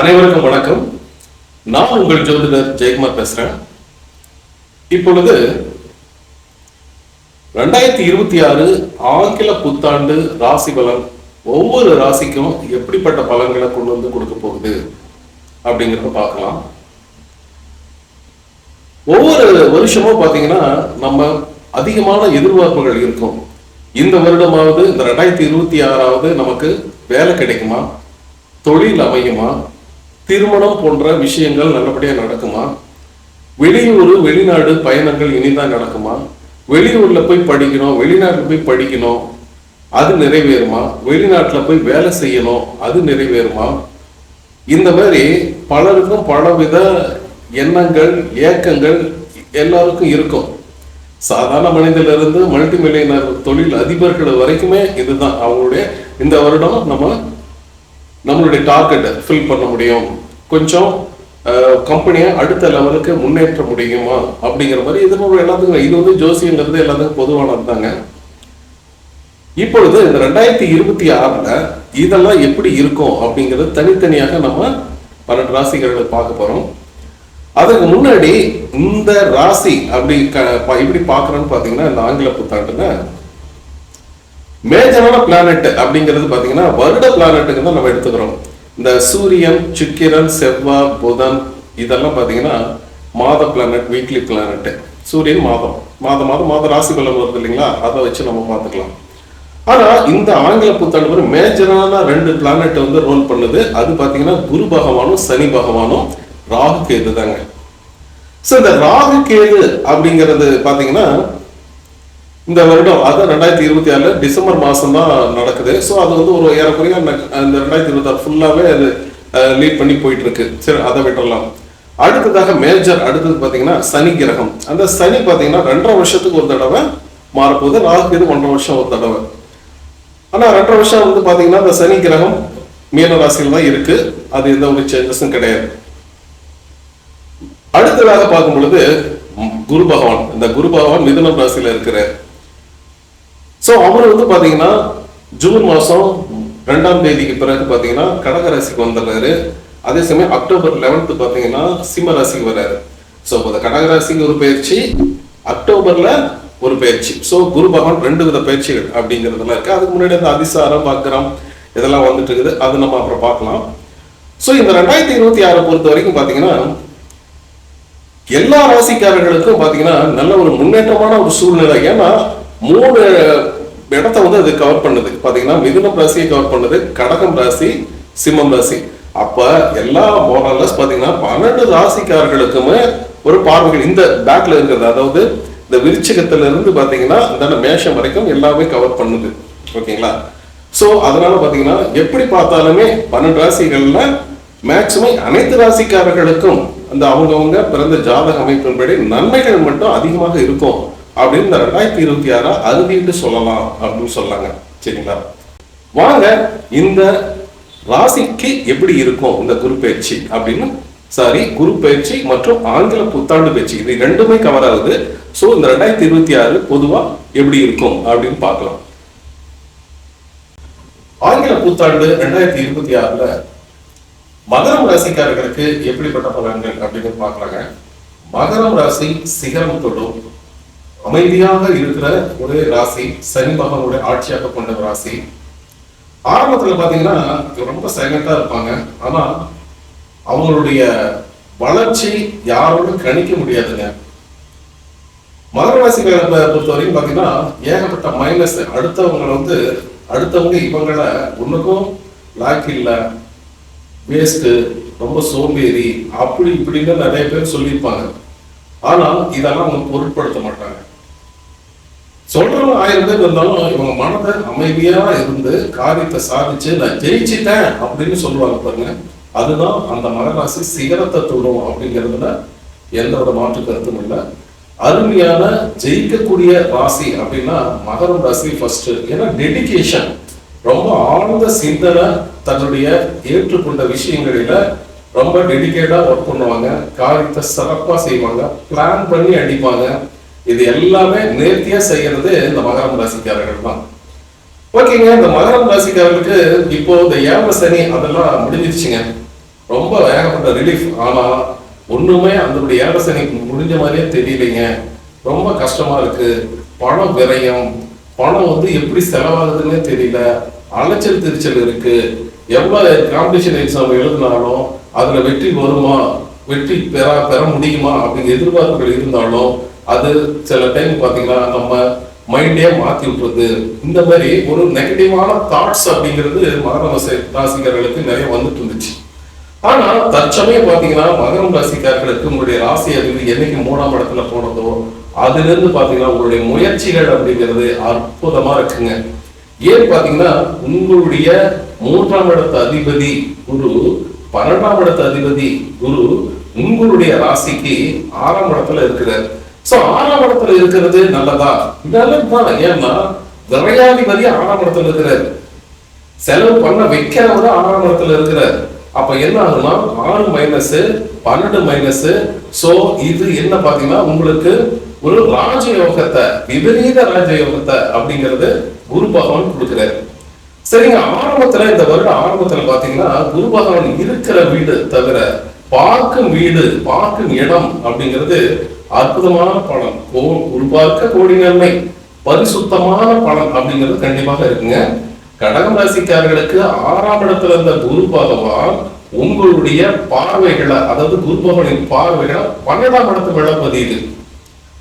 அனைவருக்கும் வணக்கம். நான் உங்கள் ஜோதிடர் ஜெயக்குமார் பேசுறேன். இப்பொழுது 2026 ஆங்கில புத்தாண்டு ராசி பலன் ஒவ்வொரு ராசிக்கும் எப்படிப்பட்ட பலன்களை கொண்டு வந்து கொடுக்க போகுது அப்படிங்கிறத பார்க்கலாம். ஒவ்வொரு வருஷமும் பார்த்தீங்கன்னா நம்ம அதிகமான எதிர்பார்ப்புகள் இருக்கும். இந்த வருடமாவது இந்த 2026 நமக்கு வேலை கிடைக்குமா, தொழில் அமையுமா, திருமணம் போன்ற விஷயங்கள் நல்லபடியா நடக்குமா, வெளியூர் வெளிநாடு பயணங்கள் இனிதான் நடக்குமா, வெளியூர்ல போய் படிக்கணும், வெளிநாட்டுல போய் படிக்கணும், அது நிறைவேறுமா, வெளிநாட்டுல போய் வேலை செய்யணும், அது நிறைவேறுமா, இந்த மாதிரி பலருக்கும் பலவித எண்ணங்கள் ஏக்கங்கள் எல்லாருக்கும் இருக்கும். சாதாரண மனிதனிலிருந்து மல்டி மில்லியனர் தொழில் அதிபர்கள் வரைக்குமே இதுதான் அவங்களுடைய இந்த வருடம் நம்மளுடைய டார்கெட்டை ஃபில் பண்ண முடியும், கொஞ்சம் கம்பெனியை அடுத்த லெவலுக்கு முன்னேற்ற முடியுமா அப்படிங்கிற மாதிரி எல்லாத்துக்கும் இது ஜோசியங்கிறது எல்லாத்துக்கும் பொதுவானது தாங்க. இப்பொழுது இந்த 2026 இதெல்லாம் எப்படி இருக்கும் அப்படிங்கிறது தனித்தனியாக நம்ம 12 ராசிகளை பார்க்க போறோம். அதுக்கு முன்னாடி இந்த ராசி அப்படி இப்படி பார்க்கறோம்னு பாத்தீங்கன்னா இந்த ஆங்கில புத்தாண்டுல மேஜரான பிளானட் அப்படிங்கிறது பாத்தீங்கன்னா வருட பிளானட்டுக்கு தான் நம்ம எடுத்துக்கிறோம். இந்த சூரியன், சுக்கிரன், செவ்வாய், புதன் இதெல்லாம் பாத்தீங்கன்னா மாத பிளானட், வீக்லி பிளானட். சூரியன் மாத ராசி பலன் வருது இல்லைங்களா, அதை வச்சு நம்ம பார்த்துக்கலாம். ஆனா இந்த ஆங்கில புத்தாண்டு ஒரு மேஜரான 2 பிளானட் ரோல் பண்ணுது. அது பாத்தீங்கன்னா குரு பகவானும் சனி பகவானும் ராகு கேது தாங்க. சோ இந்த ராகு கேது அப்படிங்கிறது பாத்தீங்கன்னா இந்த வருடம் அதான் 2026 டிசம்பர் மாசம் தான் நடக்குது. ஸோ அது ஒரு ஏறக்குறைய இந்த 2026 ஃபுல்லாவே அது லீட் பண்ணி போயிட்டு இருக்கு. சரி, அதை விட்டுறலாம். அடுத்ததாக மேஜர் அடுத்தது பாத்தீங்கன்னா சனி கிரகம். அந்த சனி பாத்தீங்கன்னா 2.5 வருஷத்துக்கு ஒரு தடவை மாறப்போகுது. ராகு இது 1.5 வருஷம் ஒரு தடவை. ஆனா 2.5 வருஷம் பாத்தீங்கன்னா இந்த சனி கிரகம் மீன ராசியில் தான் இருக்கு. அது எந்த ஒரு சேஞ்சஸும் கிடையாது. அடுத்ததாக பார்க்கும் பொழுது குரு பகவான், இந்த குரு பகவான் மிதுனம் ராசியில இருக்கிறார். சோ அவர் பாத்தீங்கன்னா ஜூன் மாசம் 2ஆம் தேதிக்கு பிறகு பாத்தீங்கன்னா கடக ராசிக்கு வந்துடுறாரு. அதே சமயம் அக்டோபர் 11 பாத்தீங்கன்னா சிம்ம ராசிக்கு வர்றாரு. சோ கடக ராசிக்கு ஒரு பயிற்சி, அக்டோபர்ல ஒரு பயிற்சி. சோ குரு பகவான் 2 வித பயிற்சிகள் அப்படிங்கிறதுலாம் இருக்கு. அதுக்கு முன்னாடி அந்த அதிசாரம் வக்ரம் இதெல்லாம் வந்துட்டு இருக்குது. அது நம்ம அப்புறம் பார்க்கலாம். சோ இந்த 2026 பொறுத்த வரைக்கும் பாத்தீங்கன்னா எல்லா ராசிக்காரர்களுக்கும் பாத்தீங்கன்னா நல்ல ஒரு முன்னேற்றமான ஒரு சூழ்நிலை. ஏன்னா 3 இடத்தை அது கவர் பண்ணுது. பாத்தீங்கன்னா மிதுனம் ராசியை கவர் பண்ணுது, கடகம் ராசி, சிம்மம் ராசி. அப்ப எல்லா மோரல்லஸ் பாத்தீங்கன்னா 12 ராசிக்காரர்களுக்குமே ஒரு பார்வைகள் இந்த பேக்ல இருக்கிறது. அதாவது இந்த விருச்சிகத்துல இருந்து பாத்தீங்கன்னா இந்த மேஷம் வரைக்கும் எல்லாமே கவர் பண்ணுது. ஓகேங்களா? சோ அதனால பாத்தீங்கன்னா எப்படி பார்த்தாலுமே 12 ராசிகள்ல மேக்சிமம் அனைத்து ராசிக்காரர்களுக்கும் அந்த அவங்கவுங்க பிறந்த ஜாதக அமைப்பின்படி நன்மைகள் மட்டும் அதிகமாக இருக்கும் அப்படின்னு இந்த 2026 அறுதிட்டு சொல்லலாம் அப்படின்னு சொல்லாங்க. சரிங்களா? வாங்க இந்த ராசிக்கு எப்படி இருக்கும் இந்த குரு பயிற்சி அப்படின்னு குரு பயிற்சி மற்றும் ஆங்கில புத்தாண்டு பயிற்சி இது 2மே கவர் ஆகுது. சோ இந்த 2026 பொதுவா எப்படி இருக்கும் அப்படின்னு பார்க்கலாம். ஆங்கில புத்தாண்டு 2026 மகரம் ராசிக்காரர்களுக்கு எப்படிப்பட்ட பலன்கள் அப்படின்னு பார்க்கலாங்க. மகரம் ராசி சிகரம் தொடும் அமைதியாக இருக்கிற ஒரு ராசி, சனி பகவானுடைய ஆட்சியாக கொண்ட ராசி. ஆரம்பத்துல பாத்தீங்கன்னா ரொம்ப சைலண்டா இருப்பாங்க. ஆனா அவங்களுடைய வளர்ச்சி யாரோடும் கணிக்க முடியாதுங்க. மகர ராசிக்காரர்களை பொறுத்த வரைக்கும் பாத்தீங்கன்னா ஏகப்பட்ட மைனஸ். அடுத்தவங்க இவங்களை ஒண்ணுக்கும் லாக் இல்ல, வேஸ்ட், ரொம்ப சோம்பேறி, அப்படி இப்படின்னு நிறைய பேர் சொல்லியிருப்பாங்க. ஆனால் இதெல்லாம் அவங்க பொருட்படுத்த மாட்டாங்க. சொல்றவங்க 1000 பேர் இருந்தாலும் இவங்க மனதை அமைதியா இருந்து காரியத்தை சாதிச்சு நான் ஜெயிச்சிட்டேன் அப்படின்னு சொல்லுவாங்க பாருங்க. அதுதான் அந்த மகராசி சிகரத்தை தொடும் அப்படிங்கிறதுல எந்த ஒரு மாற்று கருத்தும் இல்லை. அருமையான ஜெயிக்கக்கூடிய ராசி அப்படின்னா மகரம் ராசி ஃபர்ஸ்ட். ஏன்னா டெடிகேஷன், ரொம்ப ஆழ்ந்த சிந்தனை, தன்னுடைய ஏற்றுக்கொண்ட விஷயங்களில ரொம்ப டெடிகேட்டா ஒர்க் பண்ணுவாங்க, காரியத்தை சிறப்பா செய்வாங்க, பிளான் பண்ணி அடிப்பாங்க. இது எல்லாமே நேர்த்தியா செய்யறது இந்த மகரம் ராசிக்காரர்கள் தான். ஓகேங்க, இந்த மகரம் ராசிக்காரர்களுக்கு இப்போ இந்த ஏழரை சனி அதெல்லாம் முடிஞ்சிருச்சுங்க. ரொம்ப ஏகப்பட்ட ரிலீஃப். ஆனா ஒண்ணுமே அதனுடைய ஏழசனை முடிஞ்ச மாதிரியே தெரியலைங்க. ரொம்ப கஷ்டமா இருக்கு. பணம் விரயம், பணம் வந்து எப்படி செலவாகுதுன்னே தெரியல. அலைச்சல் திருச்சல் இருக்கு. எவ்வளவு காம்படிஷன் எக்ஸாம் எழுதினாலும் அதுல வெற்றி வருமா, வெற்றி பெற முடியுமா அப்படிங்கிற எதிர்பார்ப்புகள் இருந்தாலும் அது சில டைம் பாத்தீங்கன்னா நம்ம மைண்டே மாத்தி விட்டுறது. இந்த மாதிரி ஒரு நெகட்டிவான தாட்ஸ் அப்படிங்கிறது மகரம் ராசிக்காரர்களுக்கு நிறைய வந்துட்டு இருந்துச்சு. ஆனா தற்சமயம் பாத்தீங்கன்னா மகரம் ராசிக்காரர்களுக்கு உங்களுடைய ராசி அதிபதி என்னைக்கு 3ஆம் இடத்துல போனதோ அதுல இருந்து பாத்தீங்கன்னா உங்களுடைய முயற்சிகள் அப்படிங்கிறது அற்புதமா இருக்குங்க. ஏன் பாத்தீங்கன்னா உங்களுடைய 3ஆம் இடத்து அதிபதி குரு, 12ஆம் இடத்து அதிபதி குரு உங்களுடைய ராசிக்கு 6ஆம் இடத்துல இருக்கிறார். சோ 6ஆம் இடத்துல இருக்கிறது நல்லதா? நல்லதுதான். ஏன்னா விரையாதிபதி 6ஆம் இடத்துல இருக்கிறார். செலவு பண்ண வைக்கிறவங்க 6ஆம் இடத்துல இருக்கிறார். அப்ப என்ன ஆகுதுன்னா 6 மைனஸ் 12 மைனஸ். சோ இது என்ன பாத்தீங்கன்னா உங்களுக்கு ஒரு ராஜயோகத்தை, விபரீத ராஜயோகத்தை அப்படிங்கிறது குரு பகவான் கொடுக்கிறார். சரிங்க, ஆரம்பத்துல இந்த வருடம் ஆரம்பத்துல பாத்தீங்கன்னா குரு பகவான் இருக்கிற வீடு தவிர பார்க்கும் வீடு, பார்க்கும் இடம் அப்படிங்கிறது அற்புதமான பலன். குரு பார்க்க கோடி நன்மை, பரிசுத்தமான பலன் அப்படிங்கிறது கண்டிப்பாக இருக்குங்க. கடகம் ராசிக்காரர்களுக்கு 6ஆம் இடத்துல இருந்த குரு பகவான் உங்களுடைய பார்வைகளை, அதாவது குரு பகவானின் பார்வைகளை 12ஆம் இடத்து மேல பதியுது,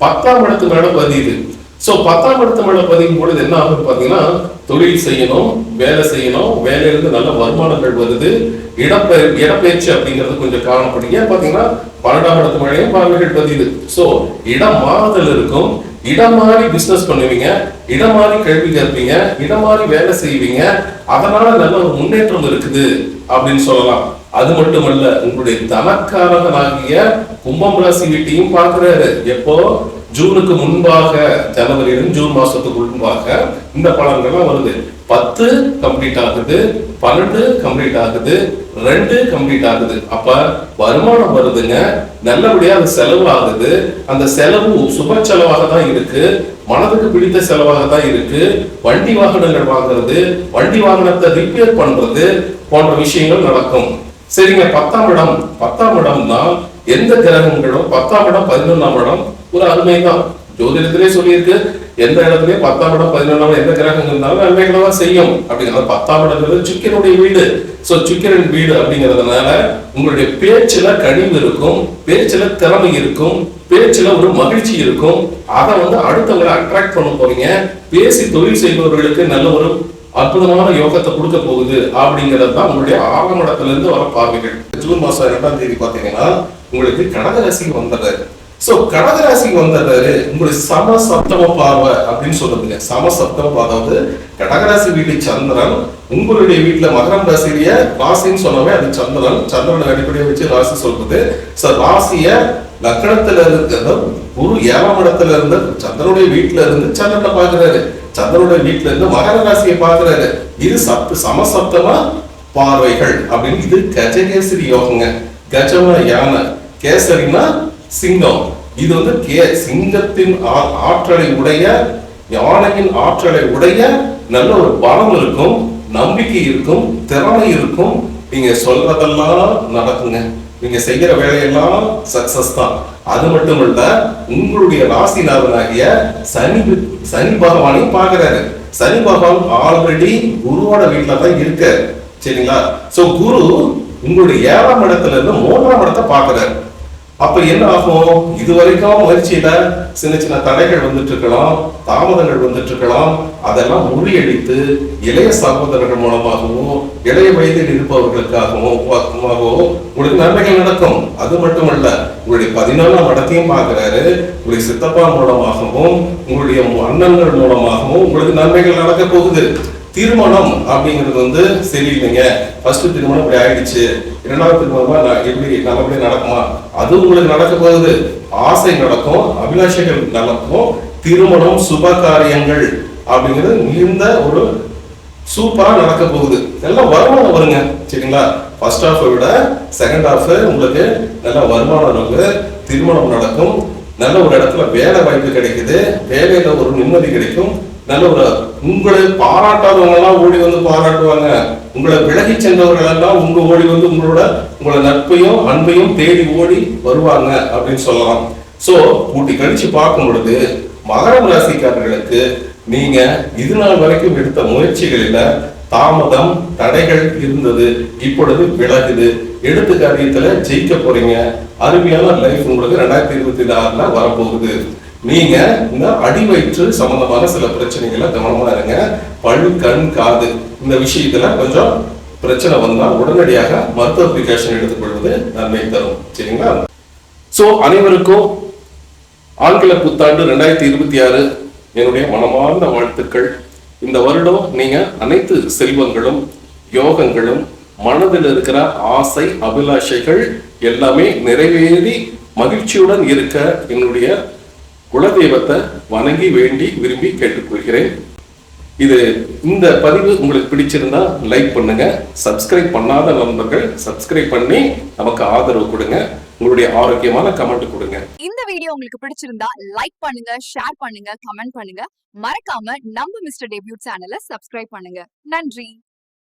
10ஆம் இடத்து மேல பதியுது. சோ 10ஆம் இடத்து மேல பதியும் பொழுது என்ன ஆகுது பாத்தீங்கன்னா தொழில் செய்யணும், வேலை செய்யணும், வேலையிலிருந்து நல்ல வருமானங்கள் வருது. இடப்பெயர்ச்சி அப்படிங்கிறது கொஞ்சம் காரணப்படும். ஏன் பாத்தீங்கன்னா 12ஆம் இடத்து மேலேயும் பார்வைகள் பதியுது. சோ இடம் மாறுதல் இருக்கும். இடம் மாறி பிசினஸ் பண்ணுவீங்க, இடம் மாறி கல்வி கற்பீங்க, இடம் மாறி வேலை செய்வீங்க. அதனால நல்ல ஒரு முன்னேற்றம் இருக்குது அப்படின்னு சொல்லலாம். அது மட்டுமல்ல, உங்களுடைய தனக்காரகனாகிய கும்பம் ராசி வீட்டையும் பார்க்கிறாரு. எப்போ? ஜூனுக்கு முன்பாக, ஜனவரியிலும் ஜூன் மாசத்துக்கு முன்பாக இந்த பலன்கள்லாம் வருது. 10 கம்ப்ளீட் ஆகுது, 12 கம்ப்ளீட் ஆகுது, 2 கம்ப்ளீட் ஆகுது. அப்ப வருமானம் வருதுங்க, நல்லபடியா அது செலவு ஆகுது. அந்த செலவு சுப செலவாக தான் இருக்கு, மனதுக்கு பிடித்த செலவாக தான் இருக்கு. வண்டி வாகனங்கள் வாங்குறது, வண்டி வாகனத்தை ரிப்பேர் பண்றது போன்ற விஷயங்கள் நடக்கும். சரிங்க, 10ஆம் இடம்னா எந்த கிரகங்களும் 10ஆம் இடம் 11ஆம் இடம் ஒரு அருமைதான். ஜோதிடத்திலே சொல்லியிருக்கு, எந்த இடத்துலயும் 10ஆம் இடம் 11ஆம் இடம் எந்த கிரகங்கள் இருந்தாலும் நன்மைகளை தான் செய்யும் அப்படிங்கிறது. 10ஆம் இடங்கிறது சுக்கிரனுடைய வீடு. சோ சுக்கிரன் வீடு அப்படிங்கிறதுனால உங்களுடைய பேச்சுல கனிவு இருக்கும், பேச்சுல திறமை இருக்கும், பேச்சுல ஒரு மகிழ்ச்சி இருக்கும். அதை வந்து அடுத்தவங்களை அட்ராக்ட் பண்ண போறீங்க. பேசி தொழில் செய்பவர்களுக்கு நல்ல ஒரு அற்புதமான யோகத்தை கொடுக்க போகுது அப்படிங்கிறது தான் உங்களுடைய 6ஆம் இடத்துல இருந்து வர பார்வைகள். ஜூன் மாசம் 2ஆம் தேதி பாத்தீங்கன்னா உங்களுக்கு கடகராசிக்கு வந்துடுறாரு. சோ கடகராசிக்கு வந்துடுறாரு, உங்களுக்கு சமசப்தம பார்வை அப்படின்னு சொல்றதுங்க. சமசப்தம, அதாவது கடகராசி வீட்டு சந்திரன் உங்களுடைய வீட்டுல மகரம் ராசிய ராசின்னு சொன்னாவே அது சந்திரன், சந்திரனை அடிப்படையை வச்சு ராசி சொல்றது. சோ ராசிய லக்னத்துல இருக்கிற குரு 7ஆம் இடத்துல இருந்து சந்திரனுடைய வீட்டுல இருந்து சந்திரனை பாக்குறாரு, சந்திரனுடைய வீட்டுல இருந்து மகர ராசியை பாக்குறாரு. இது சமசப்தமா பார்வைகள் அப்படின்னு. இது கஜகேசரி யோகங்க. கஜம்னா யானை, கேசரினா சிங்கம். இது வந்து சிங்கத்தின் ஆற்றலை உடைய, யானையின் ஆற்றலை உடைய நல்ல ஒரு பலம் இருக்கும், நம்பிக்கை இருக்கும், திறமை இருக்கும். நீங்க சொல்றதெல்லாம் நடக்குங்க, நீங்க செய்யற வேலையெல்லாம் சக்சஸ் தான். அது மட்டும் இல்ல, உங்களுடைய ராசிநாதனாகிய சனி பகவானையும் பாக்குறாரு. சனி பகவான் ஆல்ரெடி குருவோட வீட்டுல தான் இருக்க. சரிங்களா? சோ குரு உங்களுடைய 7ஆம் இடத்துல இருந்து 3ஆம் இடத்தை பாக்குறாரு. அப்ப என்ன ஆகும்? இதுவரைக்கும் முயற்சியில சின்ன சின்ன தடைகள் வந்துட்டு இருக்கலாம், தாமதங்கள் வந்துட்டு இருக்கலாம். அதெல்லாம் முறியடித்து இளைய சகோதரர்கள் மூலமாகவும் இளைய வயதில் இருப்பவர்களுக்காகவும் உங்களுக்கு நன்மைகள் நடக்கும். அது மட்டுமல்ல, உங்களுடைய 14ஆம் இடத்தையும் பார்க்கிறாரு. உங்களுடைய சித்தப்பா மூலமாகவும் உங்களுடைய அண்ணன்கள் மூலமாகவும் உங்களுக்கு நன்மைகள் நடக்க போகுது. திருமணம் அப்படிங்கிறது வந்து சரியில்லைங்க, ஃபர்ஸ்ட் திருமணம் இப்படி ஆயிடுச்சு, 2ஆவது திருமணமா எப்படி நல்லபடியா நடக்குமா? அது உங்களுக்கு நடக்க போகுது. ஆசை நடக்கும், அபிலாஷைகள் நடக்கும். திருமணம், சுப காரியங்கள் அப்படிங்கிறது மிகுந்த ஒரு சூப்பரா நடக்க போகுது. எல்லாம் வருமானம் வருங்க. சரிங்களா? ஃபர்ஸ்ட் ஹாஃப் விட செகண்ட் ஹாஃப் உங்களுக்கு நல்ல வருமானம் இருக்கு, திருமணம் நடக்கும், நல்ல ஒரு இடத்துல வேலை வாய்ப்பு கிடைக்குது, வேலையில ஒரு நிம்மதி கிடைக்கும், நல்ல ஒரு உங்களை பாராட்டாதவங்க எல்லாம் ஓடி வந்து பாராட்டுவாங்க, உங்களை விலகி சென்றவர்கள் எல்லாம் ஓடி வந்து உங்களோட நட்பையும் அன்பையும் தேடி ஓடி வருவாங்க அப்படின்னு சொல்லலாம். சோ கூட்டி கழிச்சு பார்க்கும் பொழுது மகரம் ராசிக்காரர்களுக்கு நீங்க இது நாள் வரைக்கும் எடுத்த முயற்சிகளில தாமதம் தடைகள் இருந்தது, இப்பொழுது விலகுது. எடுத்த காரியத்துல ஜெயிக்க போறீங்க. அருமையான லைஃப் உங்களுக்கு 2026 வரப்போகுது. நீங்க இந்த அடிவயிற்று சம்பந்தமான சில பிரச்சனைகளை கவனமா இருங்க. பல் கண் காது இந்த விஷயத்துல கொஞ்சம் பிரச்சனை வந்தா உடனடியாக மருத்துவ பிரிகாஷன் எடுத்துக்கொள்வது நன்மை தரும். சரிங்களா? சோ அனைவருக்கும் ஆங்கில புத்தாண்டு 2026 என்னுடைய மனமார்ந்த வாழ்த்துக்கள். இந்த வருடம் நீங்க அனைத்து செல்வங்களும் யோகங்களும் மனதில் இருக்கிற ஆசை அபிலாஷைகள் எல்லாமே நிறைவேறி மகிழ்ச்சியுடன் இருக்க என்னுடைய குலதெய்வத்தை வணங்கி வேண்டி விரும்பி கேட்டுக்கொள்கிறேன். இந்த பதிவு உங்களுக்கு பிடிச்சிருந்தா லைக் பண்ணுங்க. சப்ஸ்கிரைப் பண்ணாத நண்பர்கள் சப்ஸ்கிரைப் பண்ணி நமக்கு ஆதரவு கொடுங்க. உங்களுடைய ஆரோக்கியமான கமெண்ட் கொடுங்க. இந்த வீடியோ உங்களுக்கு பிடிச்சிருந்தா லைக் பண்ணுங்க, ஷேர் பண்ணுங்க, கமெண்ட் பண்ணுங்க. மறக்காம நம்ம மிஸ்டர் டெபியூட் சேனலை சப்ஸ்கிரைப் பண்ணுங்க. நன்றி.